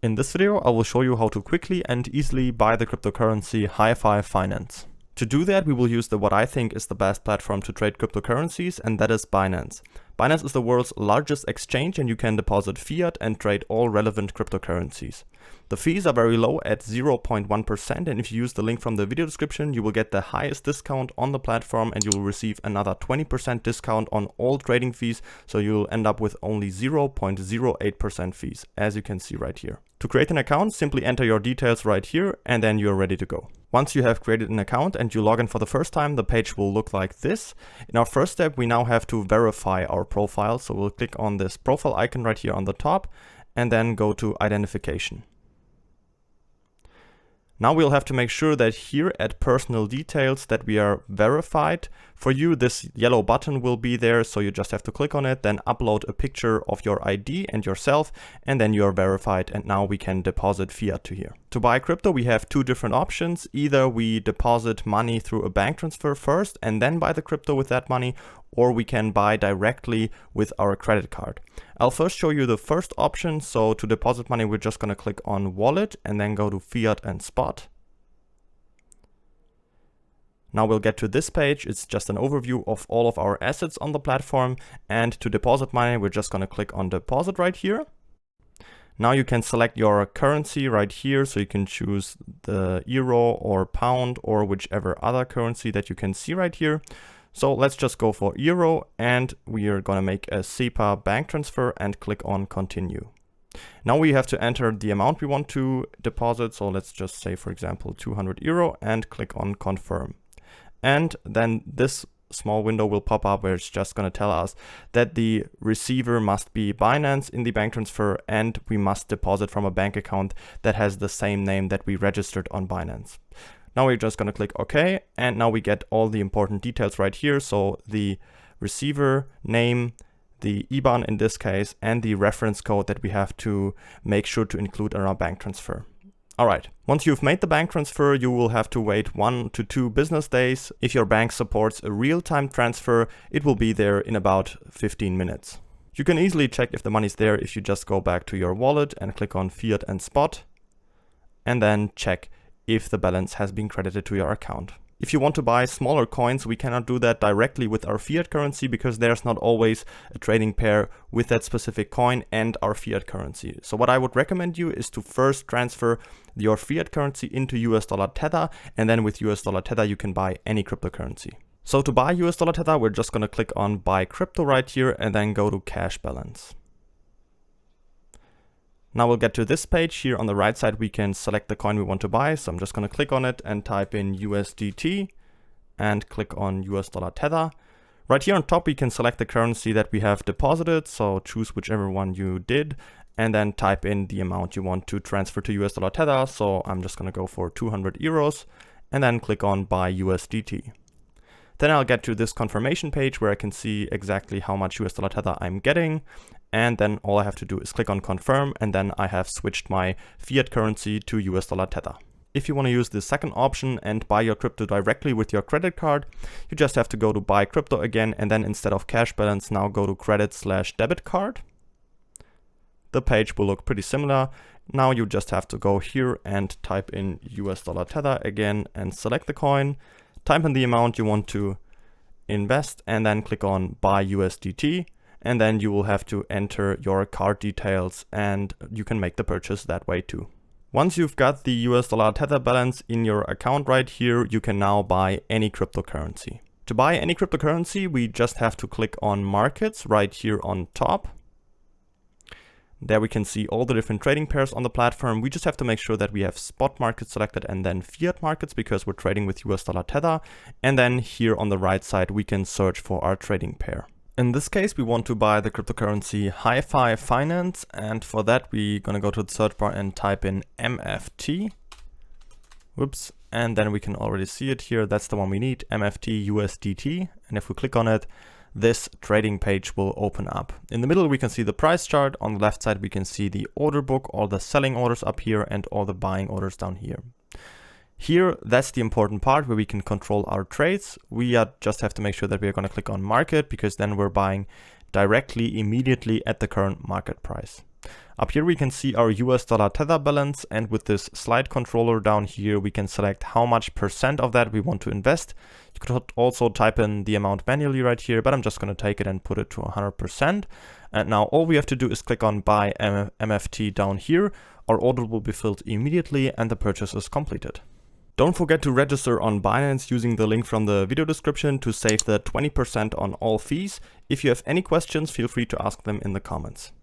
In this video, I will show you how to quickly and easily buy the cryptocurrency Hifi Finance. To do that, we will use what I think is the best platform to trade cryptocurrencies, and that is Binance. Binance is the world's largest exchange, and you can deposit fiat and trade all relevant cryptocurrencies. The fees are very low at 0.1%, and if you use the link from the video description, you will get the highest discount on the platform, and you will receive another 20% discount on all trading fees, so you'll end up with only 0.08% fees, as you can see right here. To create an account, simply enter your details right here, and then you're ready to go. Once you have created an account and you log in for the first time, the page will look like this. In our first step, we now have to verify our profile. So we'll click on this profile icon right here on the top and then go to identification. Now we'll have to make sure that here at personal details that we are verified. For you, this yellow button will be there, so you just have to click on it, then upload a picture of your ID and yourself, and then you are verified, and now we can deposit fiat to here. To buy crypto, we have two different options. Either we deposit money through a bank transfer first and then buy the crypto with that money, or we can buy directly with our credit card. I'll first show you the first option. So to deposit money, we're just going to click on wallet and then go to fiat and spot. Now we'll get to this page. It's just an overview of all of our assets on the platform. And to deposit money, we're just going to click on deposit right here. Now you can select your currency right here. So you can choose the euro or pound or whichever other currency that you can see right here. So let's just go for euro, and we are going to make a SEPA bank transfer and click on continue. Now we have to enter the amount we want to deposit. So let's just say, for example, 200 euro and click on confirm. And then this small window will pop up where it's just going to tell us that the receiver must be Binance in the bank transfer, and we must deposit from a bank account that has the same name that we registered on Binance. Now we're just going to click OK, and now we get all the important details right here. So the receiver name, the IBAN in this case, and the reference code that we have to make sure to include in our bank transfer. All right, once you've made the bank transfer, you will have to wait 1 to 2 business days. If your bank supports a real-time transfer, it will be there in about 15 minutes. You can easily check if the money's there if you just go back to your wallet and click on fiat and spot, and then check if the balance has been credited to your account. If you want to buy smaller coins, we cannot do that directly with our fiat currency because there's not always a trading pair with that specific coin and our fiat currency. So what I would recommend you is to first transfer your fiat currency into US dollar Tether, and then with US dollar Tether you can buy any cryptocurrency. So to buy US dollar Tether, we're just going to click on buy crypto right here and then go to cash balance. Now we'll get to this page. Here on the right side, we can select the coin we want to buy. So I'm just going to click on it and type in USDT and click on US dollar Tether. Right here on top, we can select the currency that we have deposited. So choose whichever one you did and then type in the amount you want to transfer to US dollar Tether. So I'm just going to go for 200 euros and then click on buy USDT. Then I'll get to this confirmation page where I can see exactly how much US dollar Tether I'm getting. And then all I have to do is click on confirm, and then I have switched my fiat currency to US dollar Tether. If you want to use the second option and buy your crypto directly with your credit card, you just have to go to buy crypto again, and then instead of cash balance, now go to credit/debit card. The page will look pretty similar. Now you just have to go here and type in US dollar Tether again and select the coin, type in the amount you want to invest, and then click on buy USDT. And then you will have to enter your card details, and you can make the purchase that way too. Once you've got the US dollar Tether balance in your account right here, you can now buy any cryptocurrency. To buy any cryptocurrency, we just have to click on markets right here on top. There we can see all the different trading pairs on the platform. We just have to make sure that we have spot markets selected and then fiat markets because we're trading with US dollar Tether. And then here on the right side, we can search for our trading pair. In this case, we want to buy the cryptocurrency Hifi Finance, and for that we're going to go to the search bar and type in MFT. Whoops, and then we can already see it here. That's the one we need, MFT USDT. And if we click on it, this trading page will open up. In the middle, we can see the price chart. On the left side, we can see the order book, all the selling orders up here and all the buying orders down here. Here, that's the important part where we can control our trades. We just have to make sure that we are going to click on market because then we're buying directly, immediately at the current market price. Up here we can see our US dollar Tether balance, and with this slide controller down here we can select how much % of that we want to invest. You could also type in the amount manually right here, but I'm just going to take it and put it to 100%. And now all we have to do is click on buy MFT down here. Our order will be filled immediately and the purchase is completed. Don't forget to register on Binance using the link from the video description to save the 20% on all fees. If you have any questions, feel free to ask them in the comments.